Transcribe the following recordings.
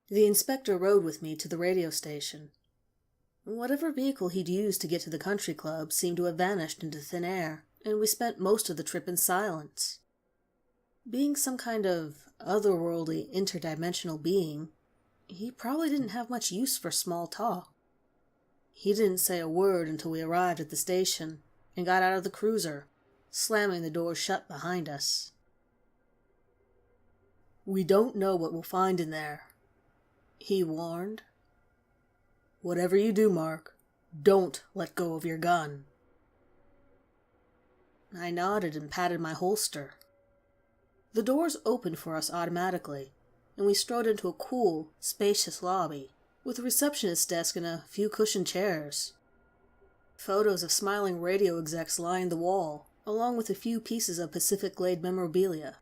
The inspector rode with me to the radio station. Whatever vehicle he'd used to get to the country club seemed to have vanished into thin air, and we spent most of the trip in silence. Being some kind of otherworldly, interdimensional being, he probably didn't have much use for small talk. He didn't say a word until we arrived at the station and got out of the cruiser, slamming the door shut behind us. "We don't know what we'll find in there," he warned. "Whatever you do, Mark, don't let go of your gun." I nodded and patted my holster. The doors opened for us automatically, and we strode into a cool, spacious lobby, with a receptionist's desk and a few cushioned chairs. Photos of smiling radio execs lined the wall, along with a few pieces of Pacific Glade memorabilia.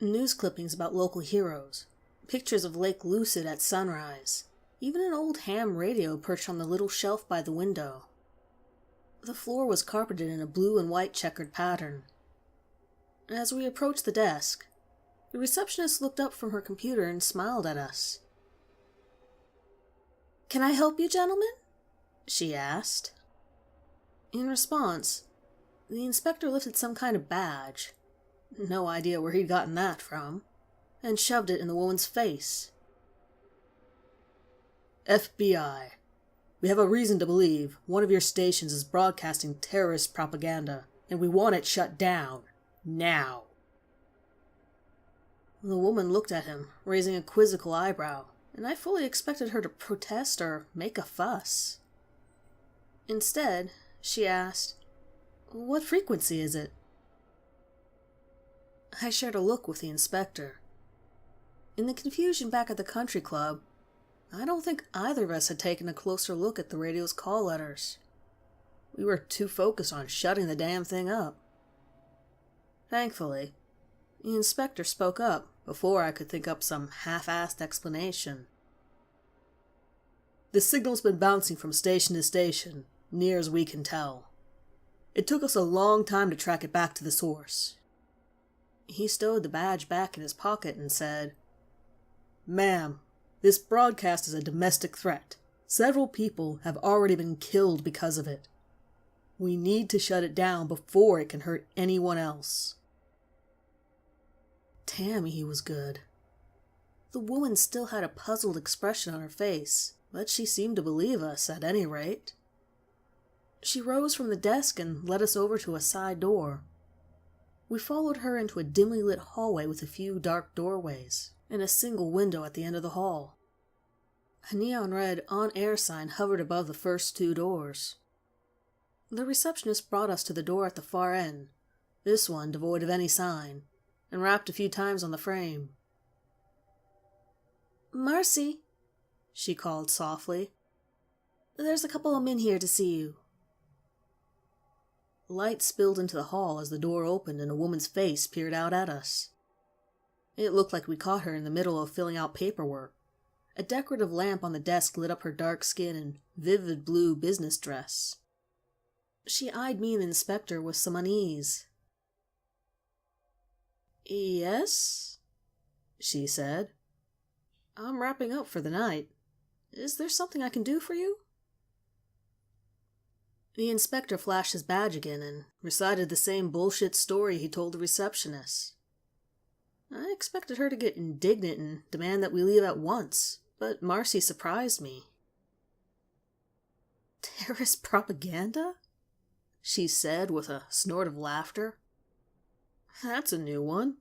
News clippings about local heroes, pictures of Lake Lucid at sunrise, even an old ham radio perched on the little shelf by the window. The floor was carpeted in a blue and white checkered pattern. As we approached the desk, the receptionist looked up from her computer and smiled at us. "Can I help you, gentlemen?" she asked. In response, the inspector lifted some kind of badge, no idea where he'd gotten that from, and shoved it in the woman's face. "FBI, we have a reason to believe one of your stations is broadcasting terrorist propaganda, and we want it shut down. Now." The woman looked at him, raising a quizzical eyebrow, and I fully expected her to protest or make a fuss. Instead, she asked, "What frequency is it?" I shared a look with the inspector. In the confusion back at the country club, I don't think either of us had taken a closer look at the radio's call letters. We were too focused on shutting the damn thing up. Thankfully, the inspector spoke up before I could think up some half-assed explanation. "The signal's been bouncing from station to station, near as we can tell. It took us a long time to track it back to the source." He stowed the badge back in his pocket and said, "Ma'am, this broadcast is a domestic threat. Several people have already been killed because of it. We need to shut it down before it can hurt anyone else." Damn, he was good. The woman still had a puzzled expression on her face, but she seemed to believe us, at any rate. She rose from the desk and led us over to a side door. We followed her into a dimly lit hallway with a few dark doorways, and a single window at the end of the hall. A neon red on-air sign hovered above the first two doors. The receptionist brought us to the door at the far end, this one devoid of any sign, and rapped a few times on the frame. "Marcy," she called softly. "There's a couple of men here to see you." Light spilled into the hall as the door opened and a woman's face peered out at us. It looked like we caught her in the middle of filling out paperwork. A decorative lamp on the desk lit up her dark skin and vivid blue business dress. She eyed me and the inspector with some unease. "Yes?" she said. "I'm wrapping up for the night. Is there something I can do for you?" The inspector flashed his badge again and recited the same bullshit story he told the receptionist. I expected her to get indignant and demand that we leave at once, but Marcy surprised me. "Terrorist propaganda?" she said with a snort of laughter. "That's a new one.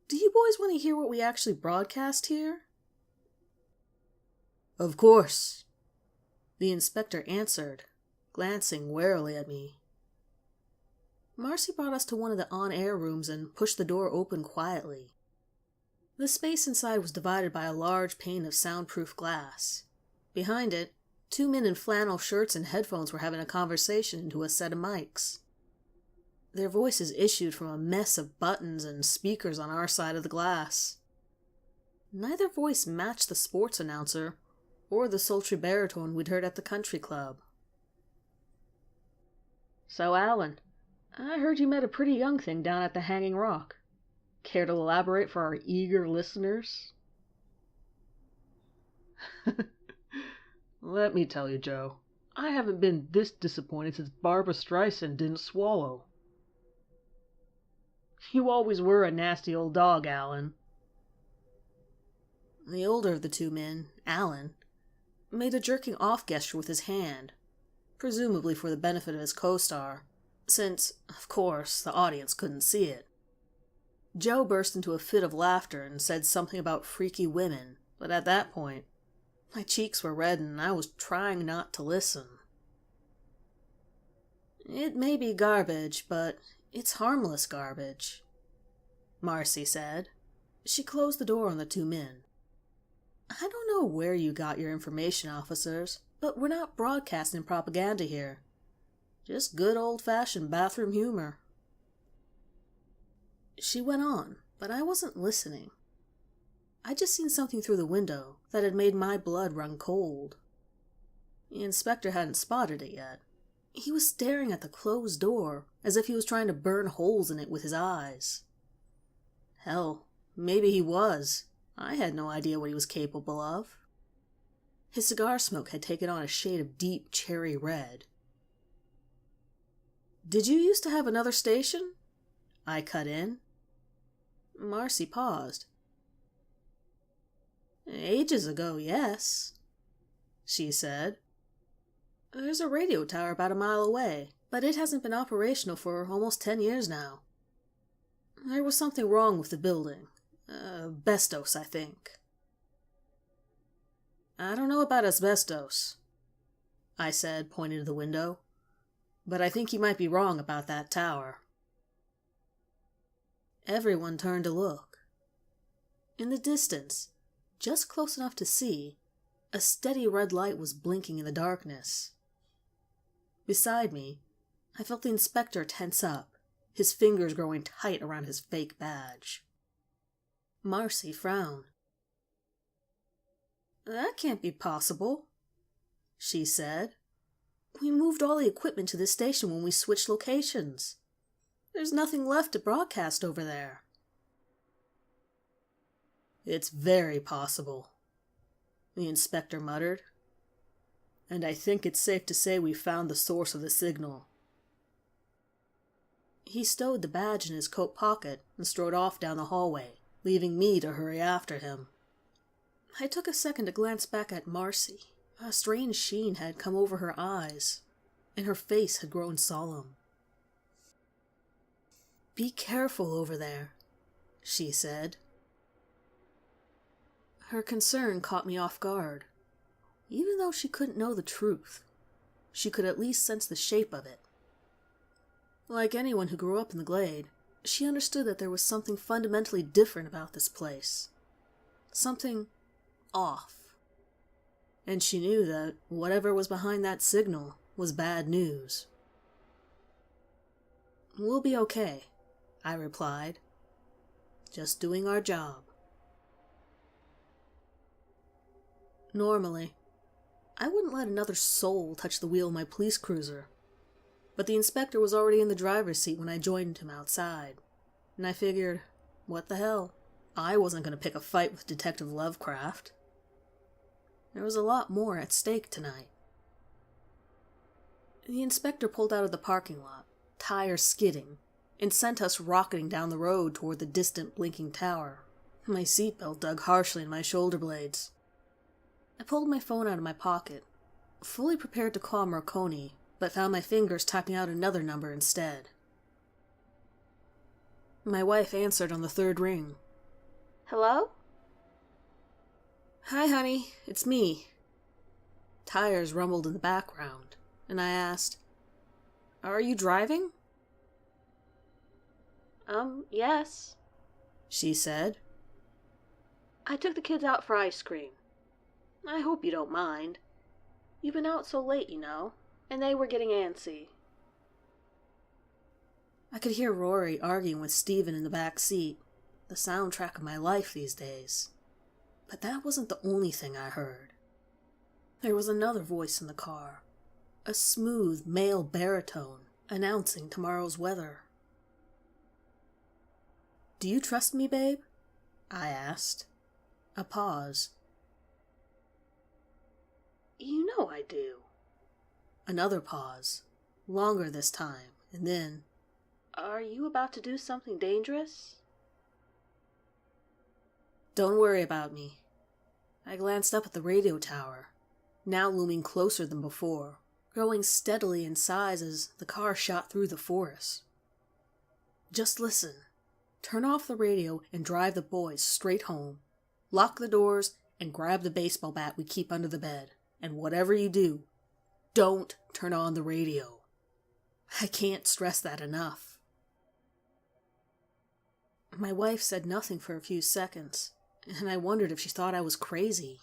Do you boys want to hear what we actually broadcast here?" "Of course," the inspector answered, glancing warily at me. Marcy brought us to one of the on-air rooms and pushed the door open quietly. The space inside was divided by a large pane of soundproof glass. Behind it, two men in flannel shirts and headphones were having a conversation into a set of mics. Their voices issued from a mess of buttons and speakers on our side of the glass. Neither voice matched the sports announcer or the sultry baritone we'd heard at the country club. "So, Alan, I heard you met a pretty young thing down at the Hanging Rock. Care to elaborate for our eager listeners?" Let me tell you, Joe, I haven't been this disappointed since Barbara Streisand didn't swallow. You always were a nasty old dog, Alan. The older of the two men, Alan, made a jerking off gesture with his hand, presumably for the benefit of his co-star, since, of course, the audience couldn't see it. Joe burst into a fit of laughter and said something about freaky women, but at that point, my cheeks were red and I was trying not to listen. It may be garbage, but it's harmless garbage, Marcy said. She closed the door on the two men. I don't know where you got your information, officers, but we're not broadcasting propaganda here. Just good old-fashioned bathroom humor. She went on, but I wasn't listening. I'd just seen something through the window that had made my blood run cold. The inspector hadn't spotted it yet. He was staring at the closed door as if he was trying to burn holes in it with his eyes. Hell, maybe he was. I had no idea what he was capable of. His cigar smoke had taken on a shade of deep cherry red. Did you used to have another station? I cut in. Marcy paused. Ages ago, yes, she said. There's a radio tower about a mile away, but it hasn't been operational for almost 10 years now. There was something wrong with the building. Asbestos, I think. I don't know about asbestos, I said, pointing to the window, but I think you might be wrong about that tower. Everyone turned to look. In the distance, just close enough to see, a steady red light was blinking in the darkness. Beside me, I felt the inspector tense up, his fingers growing tight around his fake badge. Marcy frowned. That can't be possible, she said. We moved all the equipment to this station when we switched locations. There's nothing left to broadcast over there. It's very possible, the inspector muttered. And I think it's safe to say we found the source of the signal. He stowed the badge in his coat pocket and strode off down the hallway, leaving me to hurry after him. I took a second to glance back at Marcy. A strange sheen had come over her eyes, and her face had grown solemn. Be careful over there, she said. Her concern caught me off guard. Even though she couldn't know the truth, she could at least sense the shape of it. Like anyone who grew up in the Glade, she understood that there was something fundamentally different about this place. Something off. And she knew that whatever was behind that signal was bad news. We'll be okay, I replied. Just doing our job. Normally, I wouldn't let another soul touch the wheel of my police cruiser, but the inspector was already in the driver's seat when I joined him outside, and I figured, what the hell? I wasn't going to pick a fight with Detective Lovecraft. There was a lot more at stake tonight. The inspector pulled out of the parking lot, tires skidding, and sent us rocketing down the road toward the distant blinking tower. My seatbelt dug harshly in my shoulder blades. I pulled my phone out of my pocket, fully prepared to call Marconi, but found my fingers typing out another number instead. My wife answered on the third ring. Hello? Hi, honey, it's me. Tires rumbled in the background, and I asked, Are you driving? Yes, she said. I took the kids out for ice cream. I hope you don't mind. You've been out so late, you know, and they were getting antsy. I could hear Rory arguing with Stephen in the back seat, the soundtrack of my life these days. But that wasn't the only thing I heard. There was another voice in the car, a smooth male baritone announcing tomorrow's weather. Do you trust me, babe? I asked. A pause. You know I do. Another pause. Longer this time, and then... Are you about to do something dangerous? Don't worry about me. I glanced up at the radio tower, now looming closer than before, growing steadily in size as the car shot through the forest. Just listen. Turn off the radio and drive the boys straight home. Lock the doors and grab the baseball bat we keep under the bed. And whatever you do, don't turn on the radio. I can't stress that enough. My wife said nothing for a few seconds, and I wondered if she thought I was crazy.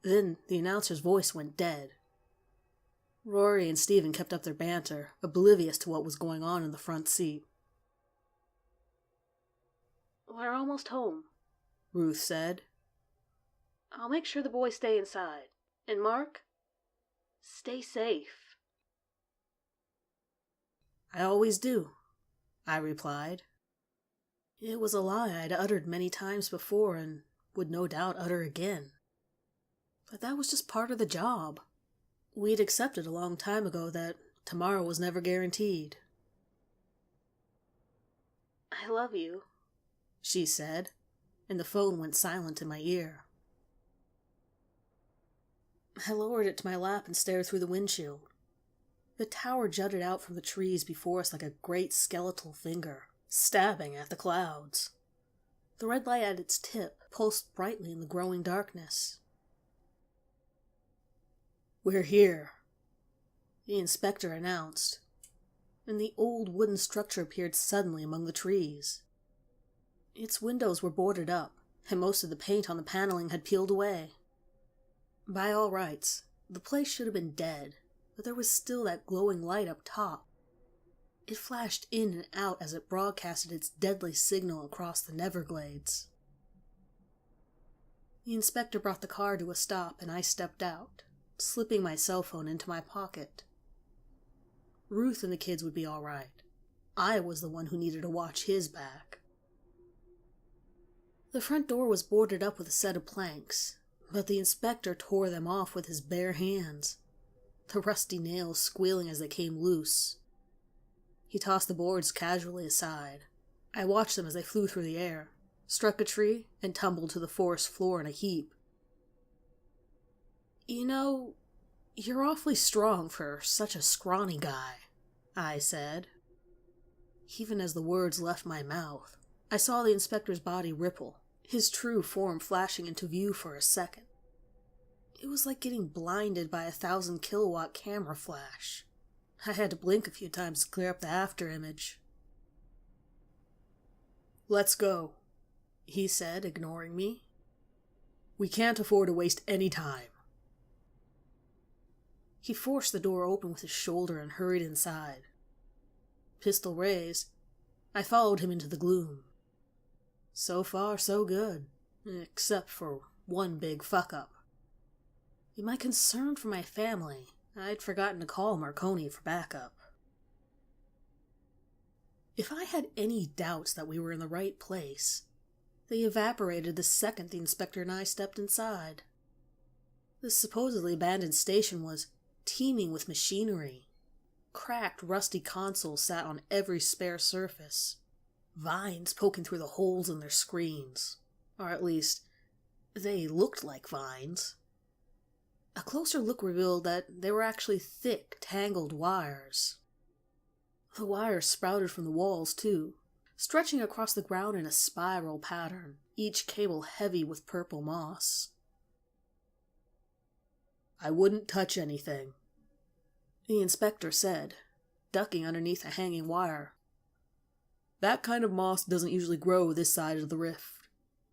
Then the announcer's voice went dead. Rory and Stephen kept up their banter, oblivious to what was going on in the front seat. We're almost home, Ruth said. I'll make sure the boys stay inside. And Mark, stay safe. I always do, I replied. It was a lie I'd uttered many times before and would no doubt utter again. But that was just part of the job. We'd accepted a long time ago that tomorrow was never guaranteed. I love you, she said, and the phone went silent in my ear. I lowered it to my lap and stared through the windshield. The tower jutted out from the trees before us like a great skeletal finger, stabbing at the clouds. The red light at its tip pulsed brightly in the growing darkness. We're here, the inspector announced, and the old wooden structure appeared suddenly among the trees. Its windows were boarded up, and most of the paint on the paneling had peeled away. By all rights, the place should have been dead, but there was still that glowing light up top. It flashed in and out as it broadcasted its deadly signal across the Neverglades. The inspector brought the car to a stop, and I stepped out, slipping my cell phone into my pocket. Ruth and the kids would be all right. I was the one who needed to watch his back. The front door was boarded up with a set of planks, but the inspector tore them off with his bare hands, the rusty nails squealing as they came loose. He tossed the boards casually aside. I watched them as they flew through the air, struck a tree, and tumbled to the forest floor in a heap. You know, you're awfully strong for such a scrawny guy, I said. Even as the words left my mouth, I saw the inspector's body ripple, his true form flashing into view for a second. It was like getting blinded by a 1,000-kilowatt camera flash. I had to blink a few times to clear up the after-image. Let's go, he said, ignoring me. We can't afford to waste any time. He forced the door open with his shoulder and hurried inside. Pistol raised, I followed him into the gloom. So far, so good, except for one big fuck-up. In my concern for my family, I'd forgotten to call Marconi for backup. If I had any doubts that we were in the right place, they evaporated the second the inspector and I stepped inside. This supposedly abandoned station was teeming with machinery. Cracked, rusty consoles sat on every spare surface. Vines poking through the holes in their screens. Or at least, they looked like vines. A closer look revealed that they were actually thick, tangled wires. The wires sprouted from the walls, too, stretching across the ground in a spiral pattern, each cable heavy with purple moss. I wouldn't touch anything, the inspector said, ducking underneath a hanging wire. That kind of moss doesn't usually grow this side of the rift.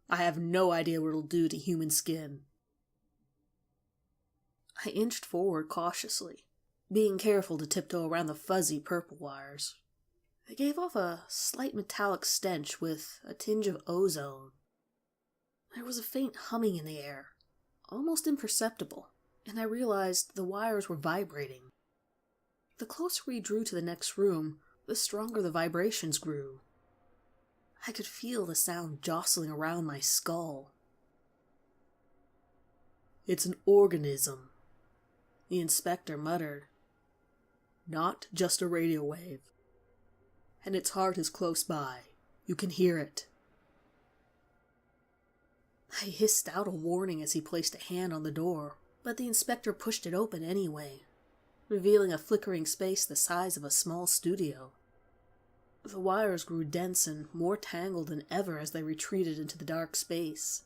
I have no idea what it'll do to human skin. I inched forward cautiously, being careful to tiptoe around the fuzzy purple wires. They gave off a slight metallic stench with a tinge of ozone. There was a faint humming in the air, almost imperceptible, and I realized the wires were vibrating. The closer we drew to the next room, the stronger the vibrations grew. I could feel the sound jostling around my skull. It's an organism, The inspector muttered. Not just a radio wave. And its heart is close by. You can hear it. I hissed out a warning as he placed a hand on the door, but the inspector pushed it open anyway, revealing a flickering space the size of a small studio. The wires grew dense and more tangled than ever as they retreated into the dark space.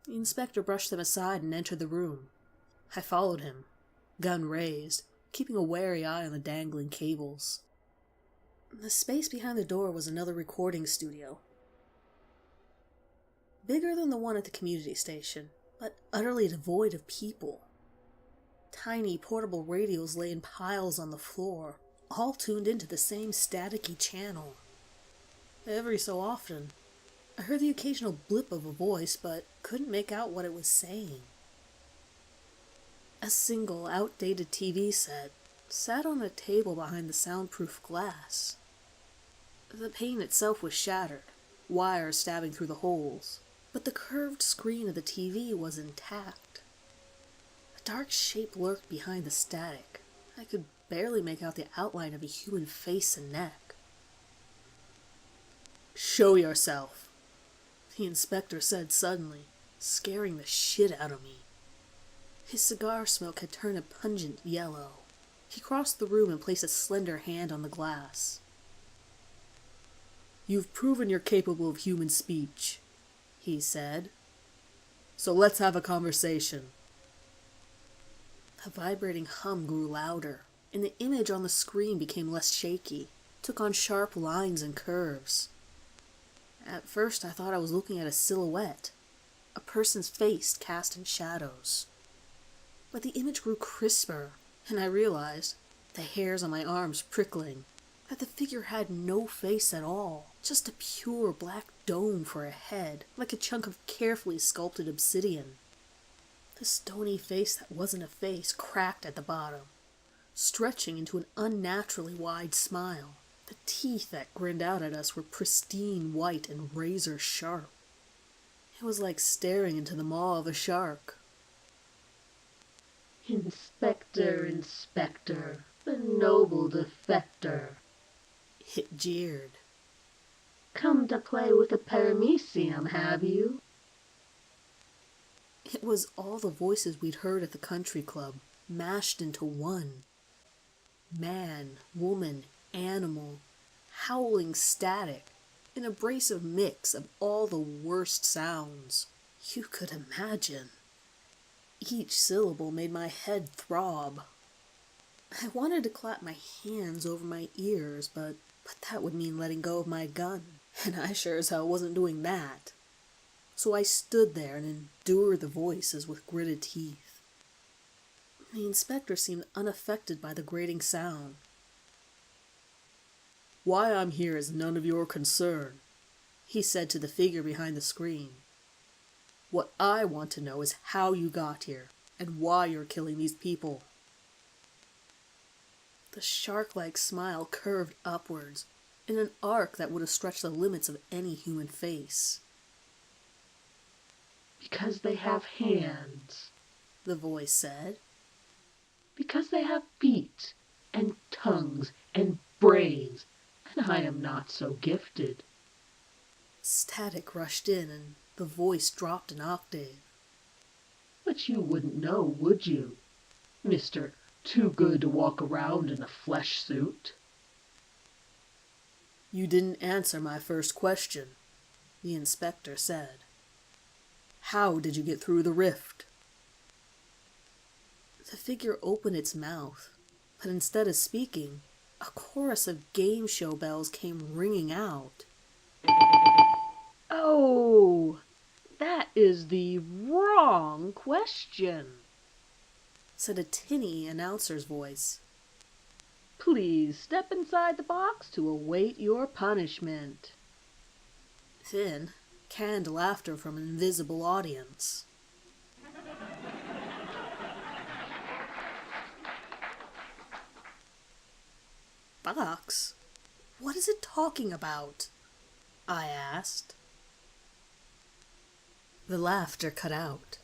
The inspector brushed them aside and entered the room. I followed him, gun raised, keeping a wary eye on the dangling cables. The space behind the door was another recording studio. Bigger than the one at the community station, but utterly devoid of people. Tiny portable radios lay in piles on the floor, all tuned into the same staticky channel. Every so often, I heard the occasional blip of a voice, but couldn't make out what it was saying. A single, outdated TV set sat on a table behind the soundproof glass. The pane itself was shattered, wires stabbing through the holes, but the curved screen of the TV was intact. A dark shape lurked behind the static. I could barely make out the outline of a human face and neck. "Show yourself," the inspector said suddenly, scaring the shit out of me. His cigar smoke had turned a pungent yellow. He crossed the room and placed a slender hand on the glass. "You've proven you're capable of human speech," he said. "So let's have a conversation." The vibrating hum grew louder, and the image on the screen became less shaky, took on sharp lines and curves. At first I thought I was looking at a silhouette, a person's face cast in shadows. But the image grew crisper, and I realized, the hairs on my arms prickling, that the figure had no face at all, just a pure black dome for a head, like a chunk of carefully sculpted obsidian. The stony face that wasn't a face cracked at the bottom, stretching into an unnaturally wide smile. The teeth that grinned out at us were pristine white and razor sharp. It was like staring into the maw of a shark. "Inspector, Inspector, the noble defector," It jeered. "come to play with the paramecium, have you?" It was all the voices we'd heard at the country club, mashed into one. Man, woman, animal, howling static, an abrasive mix of all the worst sounds you could imagine. Each syllable made my head throb. I wanted to clap my hands over my ears, but that would mean letting go of my gun, and I sure as hell wasn't doing that. So I stood there and endured the voices with gritted teeth. The inspector seemed unaffected by the grating sound. "Why I'm here is none of your concern," he said to the figure behind the screen. "What I want to know is how you got here, and why you're killing these people." The shark-like smile curved upwards, in an arc that would have stretched the limits of any human face. "Because they have hands," the voice said. "Because they have feet, and tongues, and brains, and I am not so gifted." Static rushed in, and the voice dropped an octave. "But you wouldn't know, would you, Mr. Too Good to Walk Around in a Flesh Suit?" "You didn't answer my first question," the inspector said. "How did you get through the rift?" The figure opened its mouth, but instead of speaking, a chorus of game show bells came ringing out. "Oh, that is the wrong question," said a tinny announcer's voice. "Please step inside the box to await your punishment." Then, canned laughter from an invisible audience. "Box? What is it talking about?" I asked. The laughter cut out.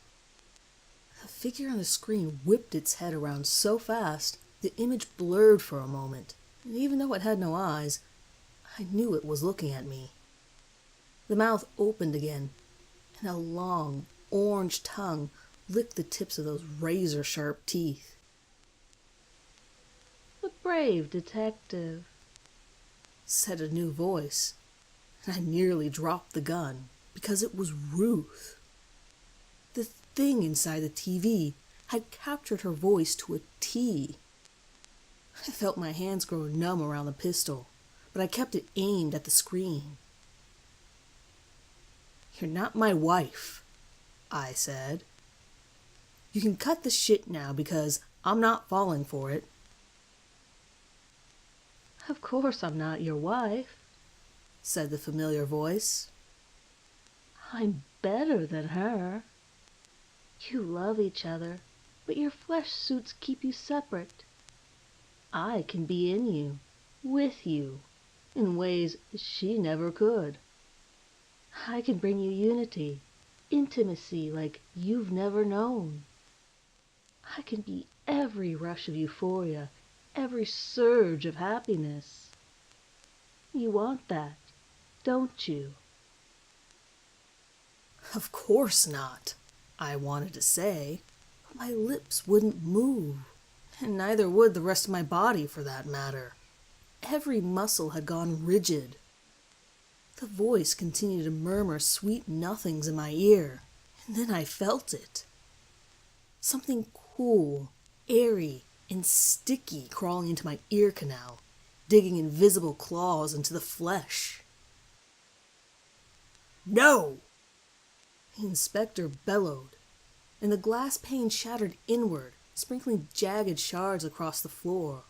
The figure on the screen whipped its head around so fast, the image blurred for a moment, and even though it had no eyes, I knew it was looking at me. The mouth opened again, and a long, orange tongue licked the tips of those razor-sharp teeth. "The brave detective," said a new voice, and I nearly dropped the gun, because it was Ruth. The thing inside the TV had captured her voice to a T. I felt my hands grow numb around the pistol, but I kept it aimed at the screen. "You're not my wife," I said. "You can cut the shit now because I'm not falling for it." "Of course I'm not your wife," said the familiar voice. "I'm better than her. You love each other, but your flesh suits keep you separate. I can be in you, with you, in ways she never could. I can bring you unity, intimacy like you've never known. I can be every rush of euphoria, every surge of happiness. You want that, don't you?" Of course not, I wanted to say, but my lips wouldn't move, and neither would the rest of my body for that matter. Every muscle had gone rigid. The voice continued to murmur sweet nothings in my ear, and then I felt it. Something cool, airy, and sticky crawling into my ear canal, digging invisible claws into the flesh. "No!" The inspector bellowed, and the glass pane shattered inward, sprinkling jagged shards across the floor.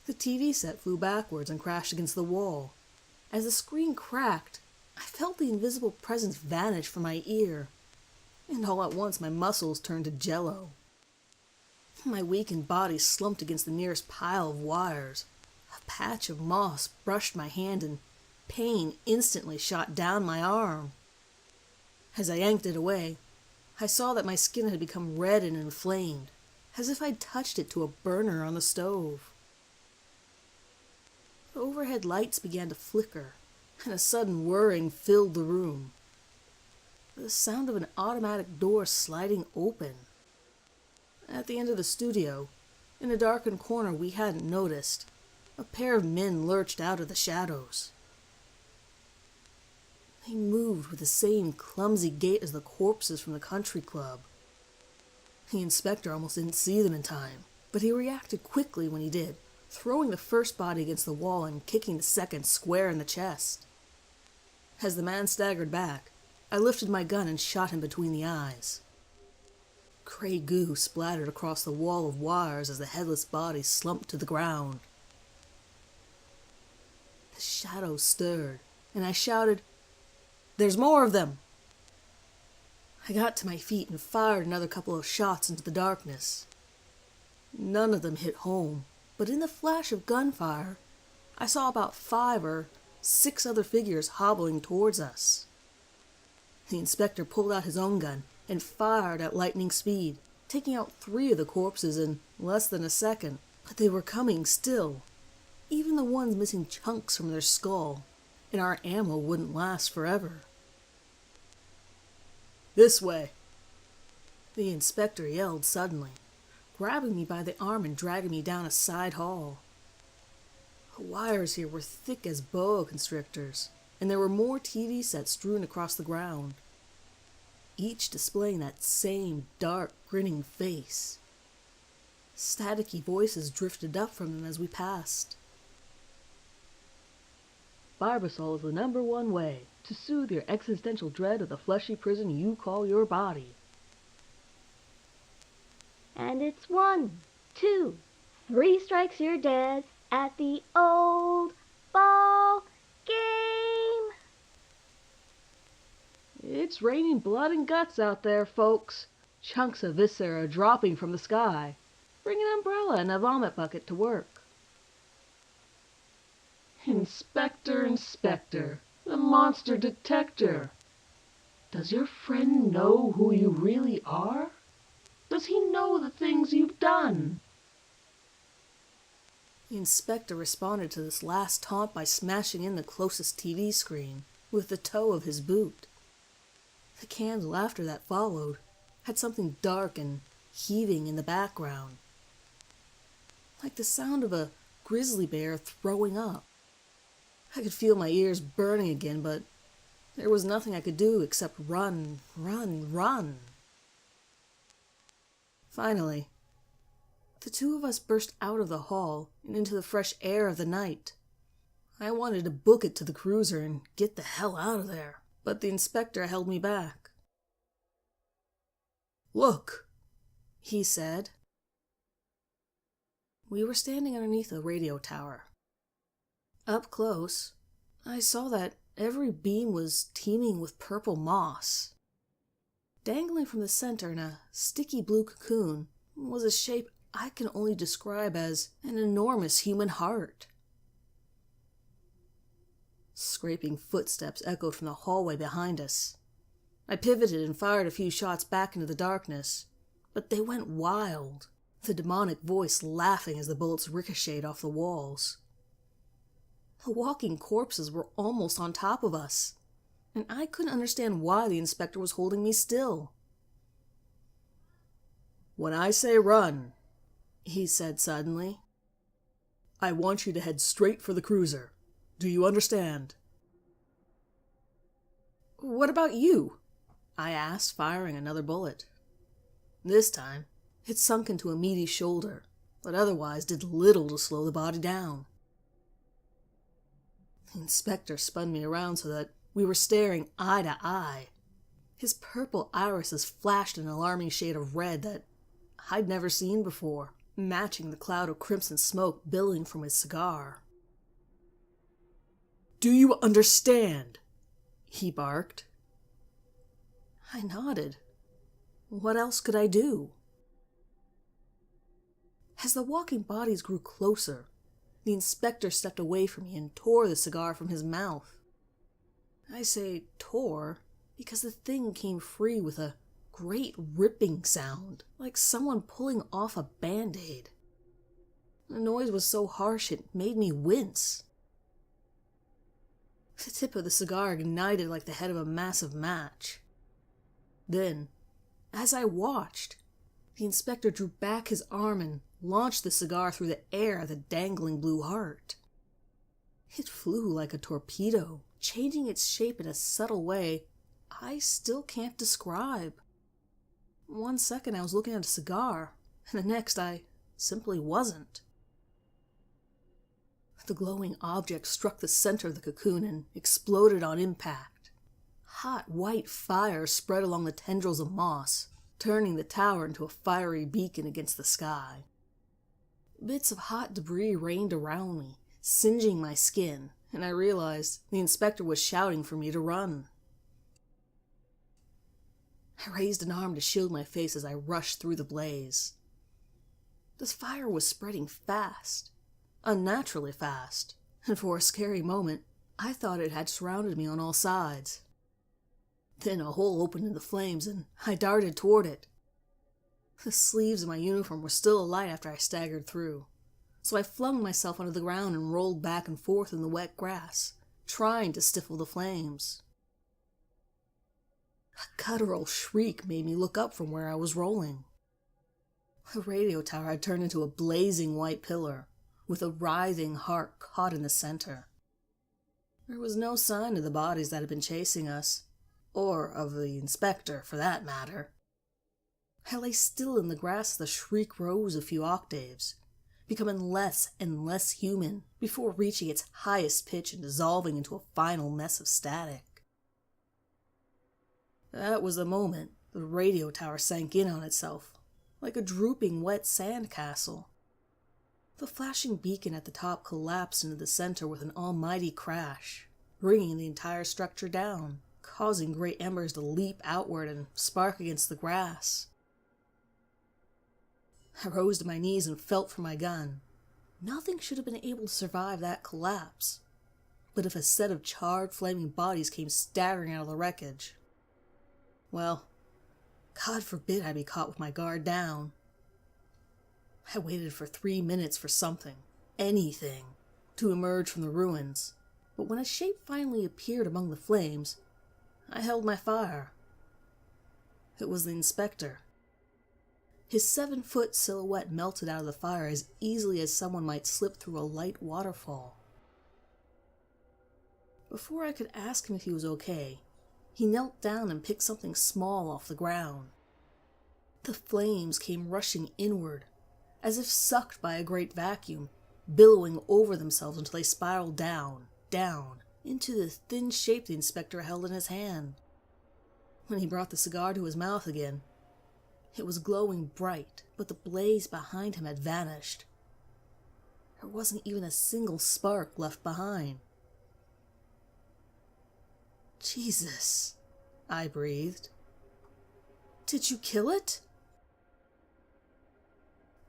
The TV set flew backwards and crashed against the wall. As the screen cracked, I felt the invisible presence vanish from my ear, and all at once my muscles turned to jello. My weakened body slumped against the nearest pile of wires. A patch of moss brushed my hand, and pain instantly shot down my arm. As I yanked it away, I saw that my skin had become red and inflamed, as if I'd touched it to a burner on the stove. The overhead lights began to flicker, and a sudden whirring filled the room. The sound of an automatic door sliding open. At the end of the studio, in a darkened corner we hadn't noticed, a pair of men lurched out of the shadows. They moved with the same clumsy gait as the corpses from the country club. The inspector almost didn't see them in time, but he reacted quickly when he did, throwing the first body against the wall and kicking the second square in the chest. As the man staggered back, I lifted my gun and shot him between the eyes. Gray goo splattered across the wall of wires as the headless body slumped to the ground. The shadows stirred, and I shouted, "There's more of them!" I got to my feet and fired another couple of shots into the darkness. None of them hit home, but in the flash of gunfire, I saw about 5 or 6 other figures hobbling towards us. The inspector pulled out his own gun and fired at lightning speed, taking out 3 of the corpses in less than a second, but they were coming still, even the ones missing chunks from their skull, and our ammo wouldn't last forever. "This way!" The inspector yelled suddenly, grabbing me by the arm and dragging me down a side hall. The wires here were thick as boa constrictors, and there were more TV sets strewn across the ground, each displaying that same dark, grinning face. Staticky voices drifted up from them as we passed. Barbasol is the #1 way to soothe your existential dread of the fleshy prison you call your body. And it's 1, 2, 3 strikes you're dead at the old ball game. It's raining blood and guts out there, folks. Chunks of viscera dropping from the sky. Bring an umbrella and a vomit bucket to work. Inspector, Inspector, the monster detector. Does your friend know who you really are? does he know the things you've done? The inspector responded to this last taunt by smashing in the closest TV screen with the toe of his boot. The canned laughter that followed had something dark and heaving in the background, like the sound of a grizzly bear throwing up. I could feel my ears burning again, but there was nothing I could do except run, run, run. Finally, the two of us burst out of the hall and into the fresh air of the night. I wanted to book it to the cruiser and get the hell out of there, but the inspector held me back. "Look," he said. We were standing underneath a radio tower. Up close, I saw that every beam was teeming with purple moss. Dangling from the center in a sticky blue cocoon was a shape I can only describe as an enormous human heart. Scraping footsteps echoed from the hallway behind us. I pivoted and fired a few shots back into the darkness, but they went wild, the demonic voice laughing as the bullets ricocheted off the walls. The walking corpses were almost on top of us, and I couldn't understand why the inspector was holding me still. "When I say run," he said suddenly, "I want you to head straight for the cruiser. Do you understand?" "What about you?" I asked, firing another bullet. This time, it sunk into a meaty shoulder, but otherwise did little to slow the body down. The inspector spun me around so that we were staring eye to eye. His purple irises flashed an alarming shade of red that I'd never seen before, matching the cloud of crimson smoke billowing from his cigar. "Do you understand?" he barked. I nodded. What else could I do? As the walking bodies grew closer, the inspector stepped away from me and tore the cigar from his mouth. I say tore because the thing came free with a great ripping sound, like someone pulling off a Band-Aid. The noise was so harsh it made me wince. The tip of the cigar ignited like the head of a massive match. Then, as I watched, the inspector drew back his arm and launched the cigar through the air at the dangling blue heart. It flew like a torpedo, changing its shape in a subtle way I still can't describe. 1 second I was looking at a cigar, and the next I simply wasn't. The glowing object struck the center of the cocoon and exploded on impact. Hot white fire spread along the tendrils of moss, turning the tower into a fiery beacon against the sky. Bits of hot debris rained around me, singeing my skin, and I realized the inspector was shouting for me to run. I raised an arm to shield my face as I rushed through the blaze. The fire was spreading fast, unnaturally fast, and for a scary moment, I thought it had surrounded me on all sides. Then a hole opened in the flames, and I darted toward it. The sleeves of my uniform were still alight after I staggered through, so I flung myself onto the ground and rolled back and forth in the wet grass, trying to stifle the flames. A guttural shriek made me look up from where I was rolling. The radio tower had turned into a blazing white pillar, with a writhing heart caught in the center. There was no sign of the bodies that had been chasing us, or of the inspector, for that matter. I lay still in the grass as the shriek rose a few octaves, becoming less and less human before reaching its highest pitch and dissolving into a final mess of static. That was the moment the radio tower sank in on itself, like a drooping wet sand castle. The flashing beacon at the top collapsed into the center with an almighty crash, bringing the entire structure down, causing great embers to leap outward and spark against the grass. I rose to my knees and felt for my gun. Nothing should have been able to survive that collapse. But if a set of charred, flaming bodies came staggering out of the wreckage, well, God forbid I be caught with my guard down. I waited for 3 minutes for something, anything, to emerge from the ruins, but when a shape finally appeared among the flames, I held my fire. It was the inspector. His 7-foot silhouette melted out of the fire as easily as someone might slip through a light waterfall. Before I could ask him if he was okay, he knelt down and picked something small off the ground. The flames came rushing inward, as if sucked by a great vacuum, billowing over themselves until they spiraled down, into the thin shape the inspector held in his hand. When he brought the cigar to his mouth again, it was glowing bright, but the blaze behind him had vanished. There wasn't even a single spark left behind. Jesus, I breathed. Did you kill it?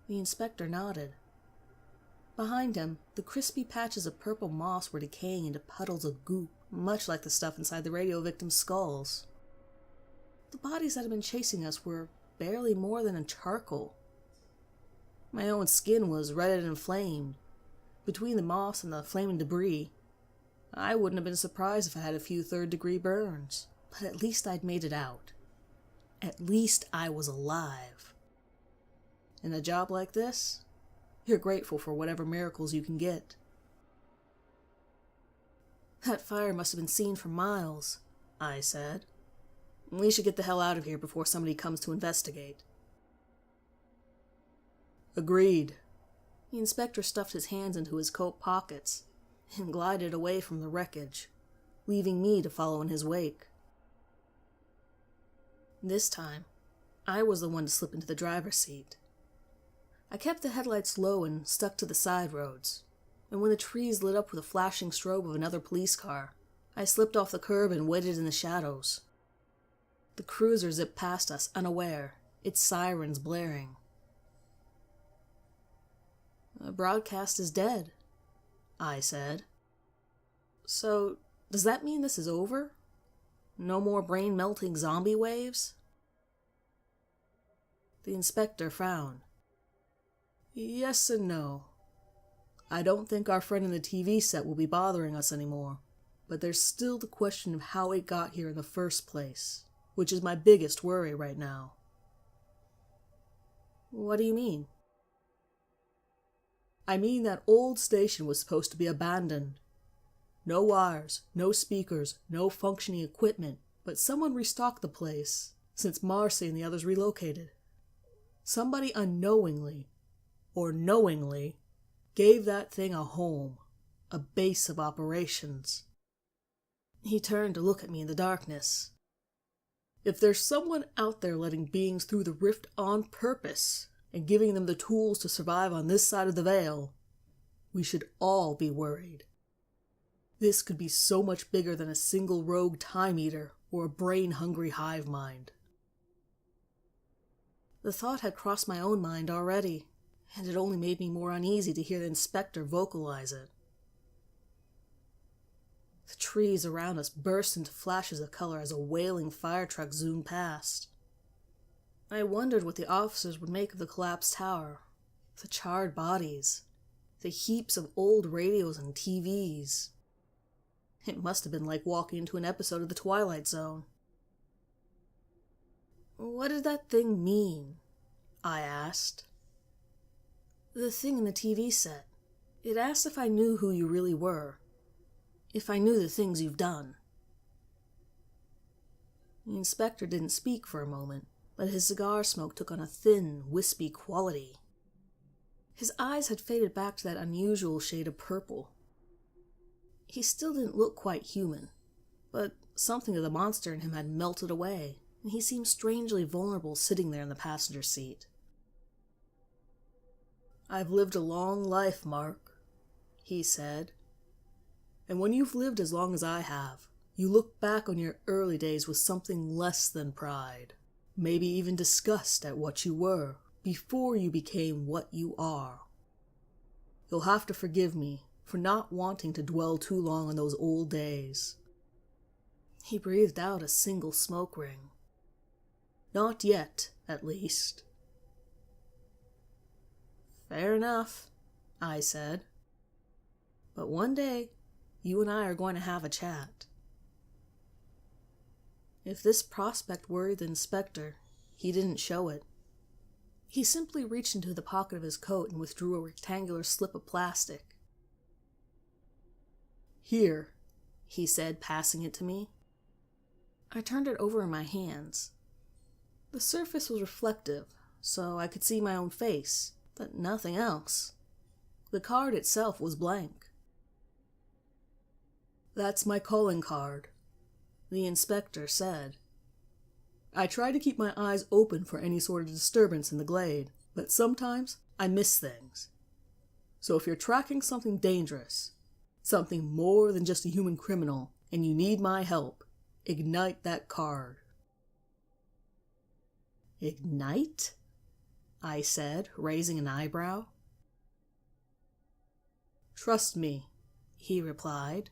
The inspector nodded. Behind him, the crispy patches of purple moss were decaying into puddles of goop, much like the stuff inside the radio victims' skulls. The bodies that had been chasing us were barely more than a charcoal. My own skin was red and inflamed. Between the moss and the flaming debris, I wouldn't have been surprised if I had a few third-degree burns. But at least I'd made it out. At least I was alive. In a job like this, you're grateful for whatever miracles you can get. That fire must have been seen for miles, I said. We should get the hell out of here before somebody comes to investigate. Agreed. The inspector stuffed his hands into his coat pockets and glided away from the wreckage, leaving me to follow in his wake. This time, I was the one to slip into the driver's seat. I kept the headlights low and stuck to the side roads, and when the trees lit up with a flashing strobe of another police car, I slipped off the curb and waited in the shadows. The cruiser zipped past us unaware, its sirens blaring. The broadcast is dead, I said. So, does that mean this is over? No more brain-melting zombie waves? The inspector frowned. Yes and no. I don't think our friend in the TV set will be bothering us anymore, but there's still the question of how it got here in the first place, which is my biggest worry right now. What do you mean? I mean that old station was supposed to be abandoned. No wires, no speakers, no functioning equipment, but someone restocked the place since Marcy and the others relocated. Somebody unknowingly, or knowingly, gave that thing a home, a base of operations. He turned to look at me in the darkness. If there's someone out there letting beings through the rift on purpose and giving them the tools to survive on this side of the veil, we should all be worried. This could be so much bigger than a single rogue time eater or a brain-hungry hive mind. The thought had crossed my own mind already, and it only made me more uneasy to hear the inspector vocalize it. The trees around us burst into flashes of color as a wailing fire truck zoomed past. I wondered what the officers would make of the collapsed tower, the charred bodies, the heaps of old radios and TVs. It must have been like walking into an episode of The Twilight Zone. What did that thing mean? I asked. The thing in the TV set. It asked if I knew who you really were. If I knew the things you've done. The inspector didn't speak for a moment, but his cigar smoke took on a thin, wispy quality. His eyes had faded back to that unusual shade of purple. He still didn't look quite human, but something of the monster in him had melted away, and he seemed strangely vulnerable sitting there in the passenger seat. I've lived a long life, Mark, he said. And when you've lived as long as I have, you look back on your early days with something less than pride, maybe even disgust at what you were before you became what you are. You'll have to forgive me for not wanting to dwell too long on those old days. He breathed out a single smoke ring. Not yet, at least. Fair enough, I said. But one day, you and I are going to have a chat. If this prospect worried the inspector, he didn't show it. He simply reached into the pocket of his coat and withdrew a rectangular slip of plastic. Here, he said, passing it to me. I turned it over in my hands. The surface was reflective, so I could see my own face, but nothing else. The card itself was blank. That's my calling card, the inspector said. I try to keep my eyes open for any sort of disturbance in the glade, but sometimes I miss things. So if you're tracking something dangerous, something more than just a human criminal, and you need my help, ignite that card. Ignite? I said, raising an eyebrow. Trust me, he replied.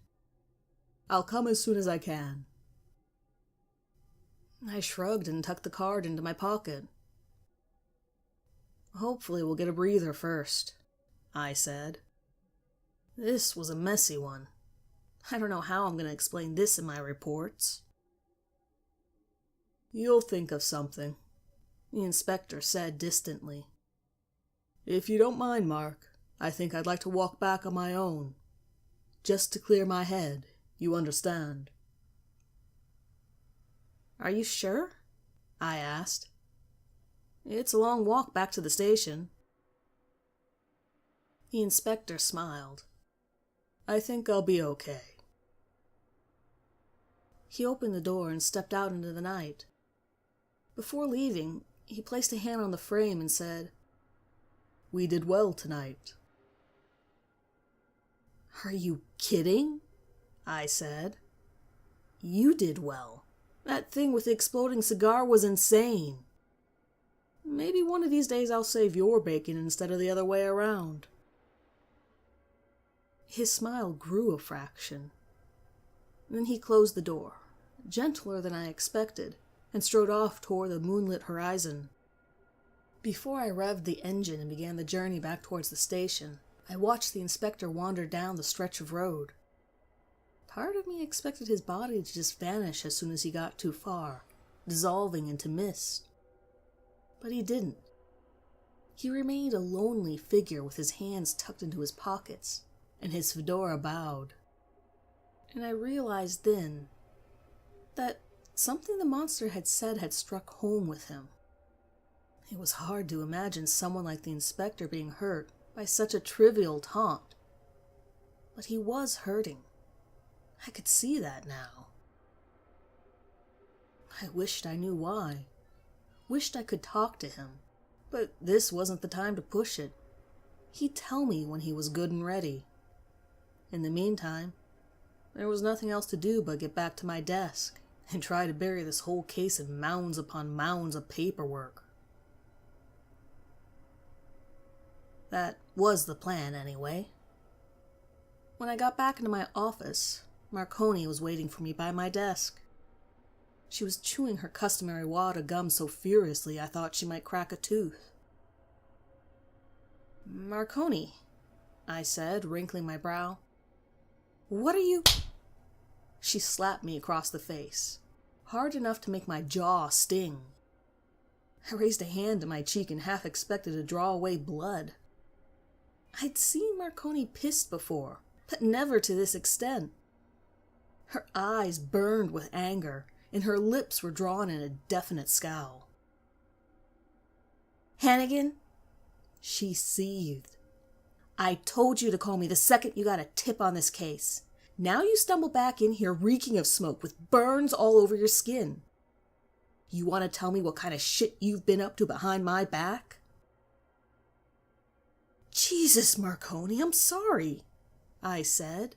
I'll come as soon as I can. I shrugged and tucked the card into my pocket. Hopefully we'll get a breather first, I said. This was a messy one. I don't know how I'm going to explain this in my reports. You'll think of something, the inspector said distantly. If you don't mind, Mark, I think I'd like to walk back on my own. Just to clear my head, you understand. Are you sure? I asked. It's a long walk back to the station. The inspector smiled. I think I'll be okay. He opened the door and stepped out into the night. Before leaving, he placed a hand on the frame and said, We did well tonight. Are you kidding? I said. You did well. That thing with the exploding cigar was insane. Maybe one of these days I'll save your bacon instead of the other way around. His smile grew a fraction. Then he closed the door, gentler than I expected, and strode off toward the moonlit horizon. Before I revved the engine and began the journey back towards the station, I watched the inspector wander down the stretch of road. Part of me expected his body to just vanish as soon as he got too far, dissolving into mist. But he didn't. He remained a lonely figure with his hands tucked into his pockets and his fedora bowed. And I realized then that something the monster had said had struck home with him. It was hard to imagine someone like the inspector being hurt by such a trivial taunt. But he was hurting. I could see that now. I wished I knew why. Wished I could talk to him. But this wasn't the time to push it. He'd tell me when he was good and ready. In the meantime, there was nothing else to do but get back to my desk and try to bury this whole case in mounds upon mounds of paperwork. That was the plan, anyway. When I got back into my office, Marconi was waiting for me by my desk. She was chewing her customary wad of gum so furiously I thought she might crack a tooth. Marconi, I said, wrinkling my brow. What are you... She slapped me across the face, hard enough to make my jaw sting. I raised a hand to my cheek and half expected to draw away blood. I'd seen Marconi pissed before, but never to this extent. Her eyes burned with anger, and her lips were drawn in a definite scowl. Hannigan, she seethed. I told you to call me the second you got a tip on this case. Now you stumble back in here reeking of smoke with burns all over your skin. You want to tell me what kind of shit you've been up to behind my back? Jesus, Marconi, I'm sorry, I said.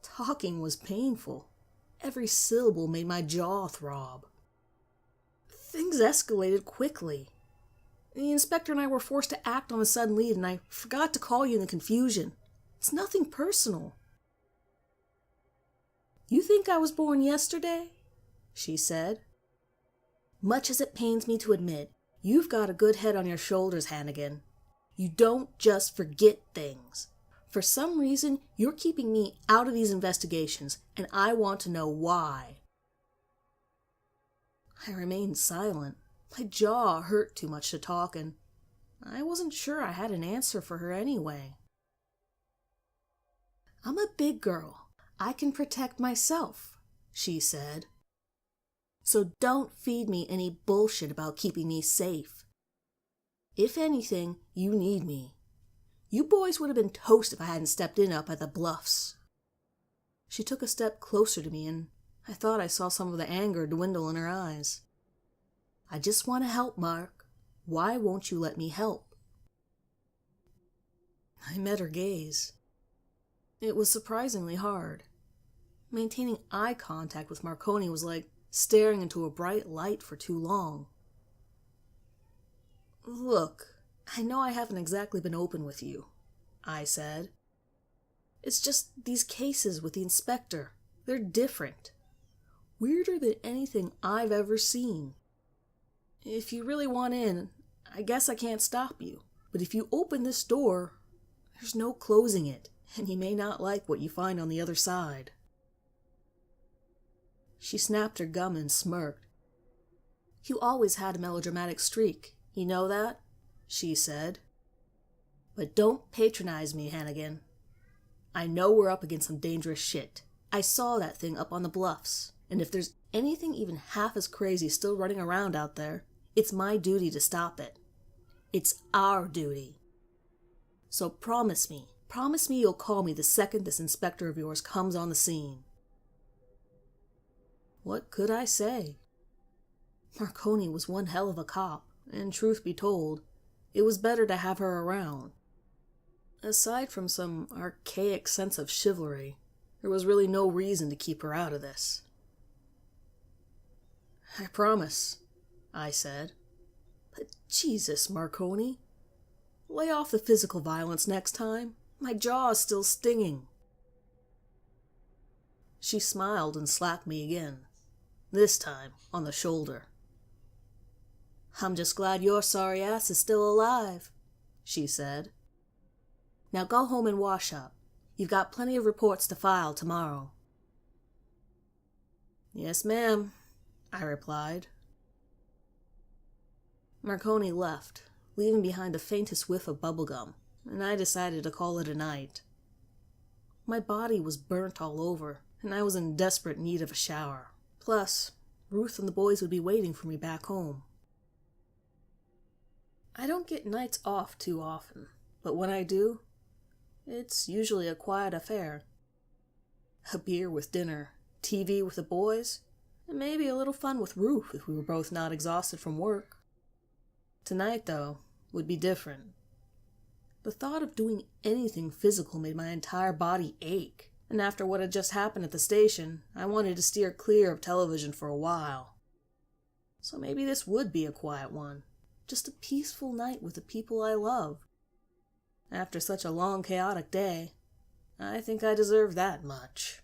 Talking was painful. Every syllable made my jaw throb. Things escalated quickly. The inspector and I were forced to act on a sudden lead, and I forgot to call you in the confusion. It's nothing personal. You think I was born yesterday? She said. Much as it pains me to admit, you've got a good head on your shoulders, Hannigan. You don't just forget things. For some reason, you're keeping me out of these investigations, and I want to know why. I remained silent. My jaw hurt too much to talk, and I wasn't sure I had an answer for her anyway. I'm a big girl. I can protect myself, she said. So don't feed me any bullshit about keeping me safe. If anything, you need me. You boys would have been toast if I hadn't stepped in up at the Bluffs. She took a step closer to me, and I thought I saw some of the anger dwindle in her eyes. I just want to help, Mark. Why won't you let me help? I met her gaze. It was surprisingly hard. Maintaining eye contact with Marconi was like staring into a bright light for too long. Look, I know I haven't exactly been open with you, I said. It's just these cases with the inspector. They're different. Weirder than anything I've ever seen. If you really want in, I guess I can't stop you. But if you open this door, there's no closing it, and you may not like what you find on the other side. She snapped her gum and smirked. You always had a melodramatic streak, you know that? She said. But don't patronize me, Hannigan. I know we're up against some dangerous shit. I saw that thing up on the Bluffs, and if there's anything even half as crazy still running around out there, it's my duty to stop it. It's our duty. So promise me you'll call me the second this inspector of yours comes on the scene. What could I say? Marconi was one hell of a cop, and truth be told, it was better to have her around. Aside from some archaic sense of chivalry, there was really no reason to keep her out of this. I promise, I said. But Jesus, Marconi. Lay off the physical violence next time. My jaw is still stinging. She smiled and slapped me again, this time on the shoulder. I'm just glad your sorry ass is still alive, she said. Now go home and wash up. You've got plenty of reports to file tomorrow. Yes, ma'am, I replied. Marconi left, leaving behind the faintest whiff of bubblegum, and I decided to call it a night. My body was burnt all over, and I was in desperate need of a shower. Plus, Ruth and the boys would be waiting for me back home. I don't get nights off too often, but when I do, it's usually a quiet affair. A beer with dinner, TV with the boys, and maybe a little fun with Ruth if we were both not exhausted from work. Tonight, though, would be different. The thought of doing anything physical made my entire body ache, and after what had just happened at the station, I wanted to steer clear of television for a while. So maybe this would be a quiet one, just a peaceful night with the people I love. After such a long, chaotic day, I think I deserve that much.